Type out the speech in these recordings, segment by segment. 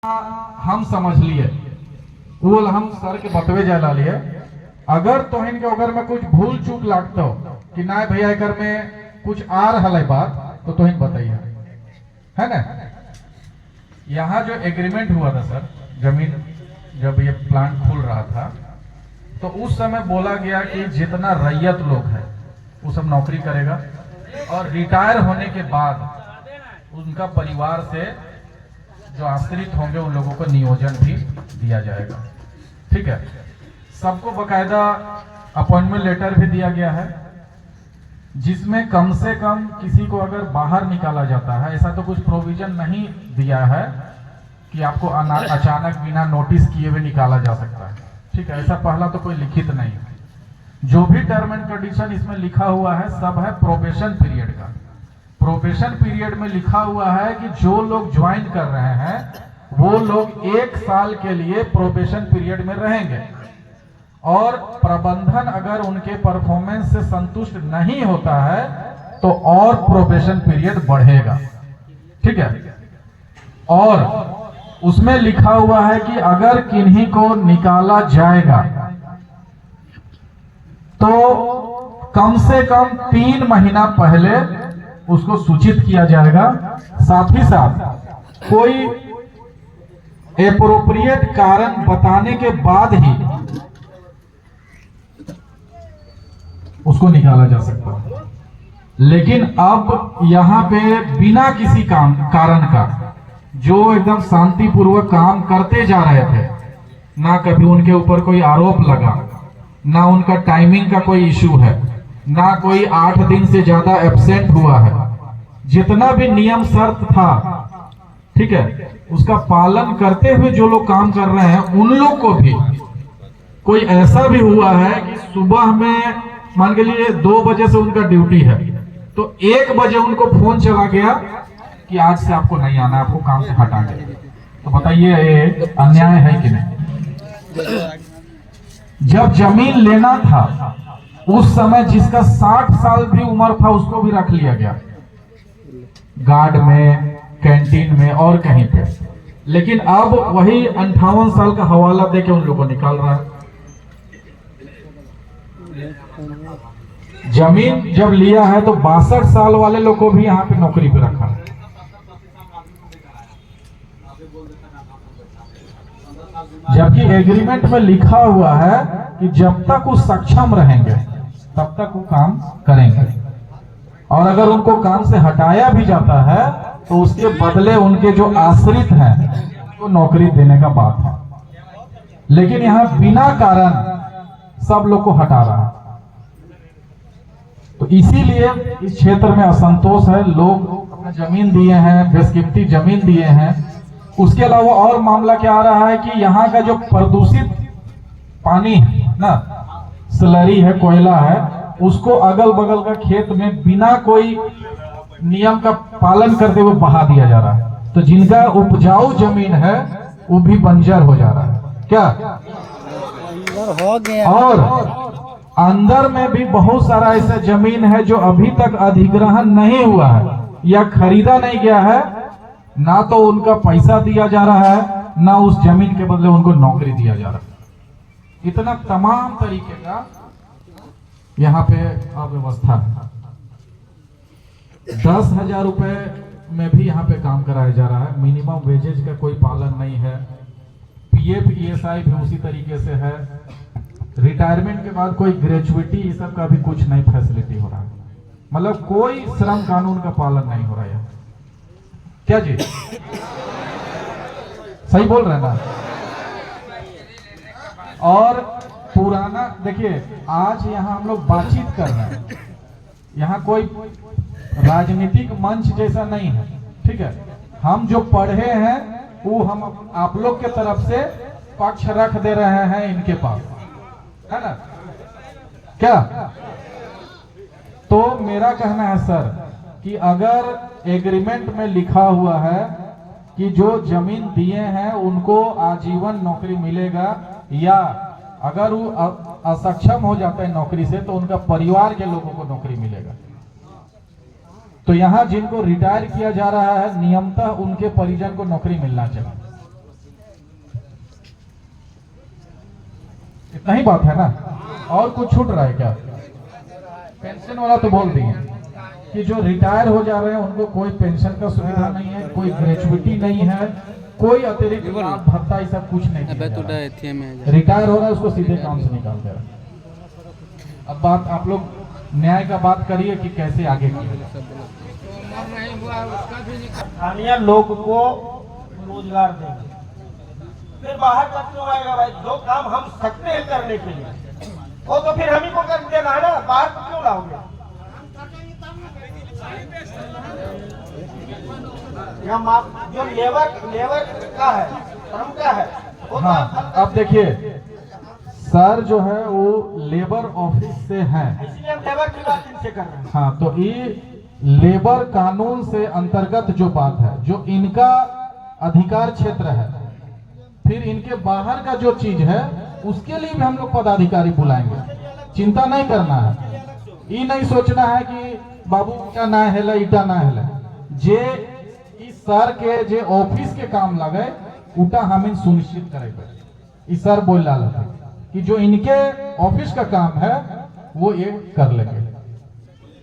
हम समझ लिए वो हम सर के बतवे जाला लिए। अगर तोहिन के अगर में कुछ भूल चूक लागतो कि ना भैया एकर में कुछ आ रहा है बात तो तोहिन बताइए, है ना। यहाँ जो एग्रीमेंट हुआ था सर, जमीन जब ये प्लांट खुल रहा था तो उस समय बोला गया कि जितना रैयत लोग है वो सब नौकरी करेगा और रिटायर होने के बाद उनका परिवार से जो आश्रित होंगे उन लोगों को नियोजन भी दिया जाएगा। ठीक है, सबको बकायदा अपॉइंटमेंट लेटर भी दिया गया है जिसमें कम से कम किसी को अगर बाहर निकाला जाता है, ऐसा तो कुछ प्रोविजन नहीं दिया है कि आपको अचानक बिना नोटिस किए हुए निकाला जा सकता है। ठीक है, ऐसा पहला तो कोई लिखित नहीं है। जो भी टर्म एंड कंडीशन इसमें लिखा हुआ है सब है प्रोबेशन पीरियड का। प्रोबेशन पीरियड में लिखा हुआ है कि जो लोग ज्वाइन कर रहे हैं वो लोग 1 साल के लिए प्रोबेशन पीरियड में रहेंगे और प्रबंधन अगर उनके परफॉर्मेंस से संतुष्ट नहीं होता है तो और प्रोबेशन पीरियड बढ़ेगा। ठीक है, और उसमें लिखा हुआ है कि अगर किन्हीं को निकाला जाएगा तो कम से कम 3 महीना पहले उसको सूचित किया जाएगा। साथ ही साथ कोई एप्रोप्रिएट कारण बताने के बाद ही उसको निकाला जा सकता है। लेकिन अब यहां पे बिना किसी कारण का जो एकदम शांतिपूर्वक काम करते जा रहे थे, ना कभी उनके ऊपर कोई आरोप लगा, ना उनका टाइमिंग का कोई इशू है, ना कोई 8 दिन से ज्यादा एब्सेंट हुआ है, जितना भी नियम शर्त था, ठीक है, उसका पालन करते हुए जो लोग काम कर रहे हैं उन लोग को भी कोई ऐसा भी हुआ है कि सुबह में मान के लिए 2 बजे से उनका ड्यूटी है तो 1 बजे उनको फोन चला गया कि आज से आपको नहीं आना, आपको काम से हटा दे। तो बताइए ये अन्याय है कि नहीं। जब जमीन लेना था उस समय जिसका 60 साल भी उम्र था उसको भी रख लिया गया गार्ड में, कैंटीन में और कहीं पे, लेकिन अब वही 58 साल का हवाला देके उन लोगों को निकाल रहा है। जमीन जब लिया है तो 62 साल वाले लोग को भी यहाँ पे नौकरी पे रखा है। जबकि एग्रीमेंट में लिखा हुआ है कि जब तक वो सक्षम रहेंगे तब तक वो काम करेंगे और अगर उनको काम से हटाया भी जाता है तो उसके बदले उनके जो आश्रित हैं तो नौकरी देने का बात है। लेकिन यहाँ बिना कारण सब लोग को हटा रहा है, तो इसीलिए इस क्षेत्र में असंतोष है। लोग अपना जमीन दिए हैं, बेशकीमती जमीन दिए हैं। उसके अलावा और मामला क्या आ रहा है कि यहाँ का जो प्रदूषित पानी है ना, स्लरी है, कोयला है, उसको अगल बगल का खेत में बिना कोई नियम का पालन करते हुए बहा दिया जा रहा है। तो जिनका उपजाऊ जमीन है वो भी बंजर हो जा रहा है क्या हो गया। और अंदर में भी बहुत सारा ऐसा जमीन है जो अभी तक अधिग्रहण नहीं हुआ है या खरीदा नहीं गया है, ना तो उनका पैसा दिया जा रहा है ना उस जमीन के बदले उनको नौकरी दिया जा रहा है। इतना तमाम तरीके का यहाँ पे अव्यवस्था है। 10,000 रुपए में भी यहाँ पे काम कराया जा रहा है। मिनिमम वेजेज का कोई पालन नहीं है। पीएफ ईएसआई भी उसी तरीके से है। रिटायरमेंट के बाद कोई ग्रेजुएटी इस सब का भी कुछ नहीं फैसिलिटी हो रहा है। मतलब कोई श्रम कानून का पालन नहीं हो रहा है। क्या जी सही बोल रहे हैं ना। और पुराना देखिए, आज यहाँ हम लोग बातचीत कर रहे हैं, यहाँ कोई राजनीतिक मंच जैसा नहीं है। ठीक है, हम जो पढ़े हैं वो हम आप लोग के तरफ से पक्ष रख दे रहे हैं इनके पास, है ना क्या। तो मेरा कहना है सर कि अगर एग्रीमेंट में लिखा हुआ है कि जो जमीन दिए हैं उनको आजीवन नौकरी मिलेगा, या अगर वो असक्षम हो जाता है नौकरी से तो उनका परिवार के लोगों को नौकरी मिलेगा। तो यहाँ जिनको रिटायर किया जा रहा है नियमतः उनके परिजन को नौकरी मिलना चाहिए। इतना ही बात है ना, और कुछ छूट रहा है क्या? पेंशन वाला तो बोल दिए कि जो रिटायर हो जा रहे हैं उनको कोई पेंशन का सुविधा नहीं है, कोई ग्रेचुइटी नहीं है, कोई अतिरिक्त लाभ भत्ता ये सब कुछ नहीं है। रिटायर हो रहा है उसको सीधे काम से निकाल दे रहा है। अब बात आप लोग न्याय का बात करिए कि कैसे आगे किया। स्थानीय लोग को रोजगार देंगे, फिर बाहर का क्यों आएगा भाई? जो काम हम सकते हैं करने के लिए वो तो फिर हम ही को कर देना है ना, बाहर को क्यों लाओगे? जो लेबर का है, श्रम का है वो हाँ, अब देखिए सर जो है वो लेबर ऑफिस से हैं, इसलिए हम लेबर की बात इनसे कर रहे हैं। हाँ, तो ये लेबर कानून से अंतर्गत जो बात है, जो इनका अधिकार क्षेत्र है, फिर इनके बाहर का जो चीज है उसके लिए भी हम लोग पदाधिकारी बुलाएंगे। चिंता नहीं करना है, ये नहीं सोचना है कि बाबू क्या ना हेले ईटा ना हेले, जे इस सर के जे ऑफिस के काम लगे उटा हम सुनिश्चित करेंगे। इस सर बोल रहा है कि जो इनके ऑफिस का काम है वो ये कर लेंगे,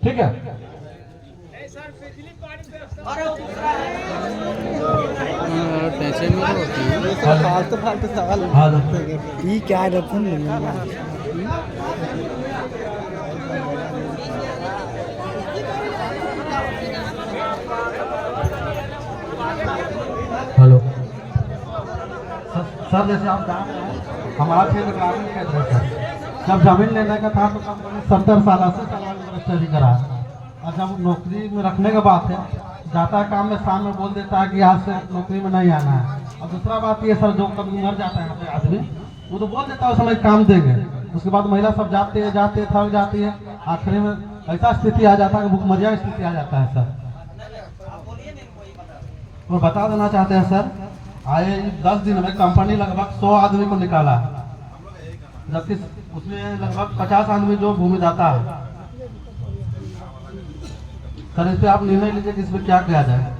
ठीक है? फालतू सवाल ये क्या रहता हेलो सर, जैसे आप कहा हमारा क्षेत्र ग्रामीण क्षेत्र है। जब जमीन लेने का था तो कंपनी 70 साल से रजिस्ट्री करा, और जब नौकरी में रखने का बात है जाता है काम में, शाम में बोल देता है कि आज से नौकरी में नहीं आना है। और दूसरा बात ये सर, जो कभी मर जाता है यहाँ पे आदमी, वो तो बोल देता है उस समय काम देंगे, उसके बाद महिला सब जाते थक जाती है, आखिरी में ऐसा स्थिति आ जाता है कि भूखमरिया स्थिति आ जाता है सर। और बता देना चाहते हैं सर, आए 10 दिन में कंपनी लगभग 100 आदमी को निकाला, जबकि उसमें लगभग 50 आदमी जो भूमिदाता है। सर इस पे आप निर्णय लीजिए कि इसमें क्या किया जाए।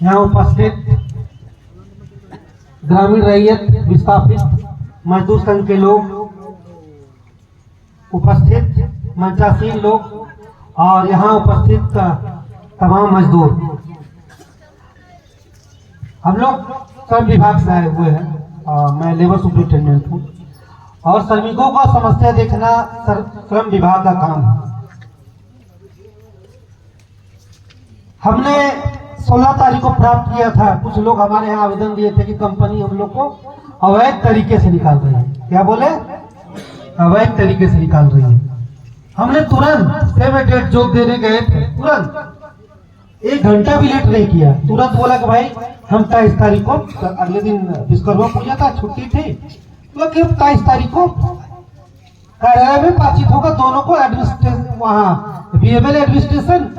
यहाँ उपस्थित ग्रामीण रैयत विस्थापित मजदूर संघ के लोग, उपस्थित मंचासीन लोग और यहाँ उपस्थित तमाम मजदूर, हम लोग श्रम विभाग से आए हुए हैं। मैं लेबर सुपरिटेंडेंट हूँ और श्रमिकों का समस्या देखना श्रम विभाग का काम है। हमने 16 तारीख को प्राप्त किया था, कुछ लोग हमारे यहाँ आवेदन दिए थे कि कंपनी हम लोग को अवैध तरीके से निकाल रही है। क्या बोले? अवैध तरीके से निकाल रही है। हमने तुरंत 7 डेट जो देने गए थे, तुरंत 1 घंटा भी लेट नहीं किया, तुरंत बोला कि भाई हम 23 तारीख को, अगले दिन विश्वकर्मा पूजा था, छुट्टी थी, तो 23 तारीख को कार्यालय में बातचीत होगा, दोनों को एडमिनिस्ट्रेशन, वहाँ बीएमएल एडमिनिस्ट्रेशन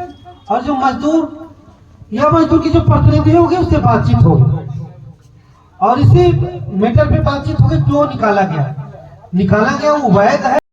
और जो मजदूर या मजदूर की जो प्रतिनिधि होगी उससे बातचीत होगी, और इसी मैटर पे बातचीत होगी। क्यों निकाला गया वो वैध है।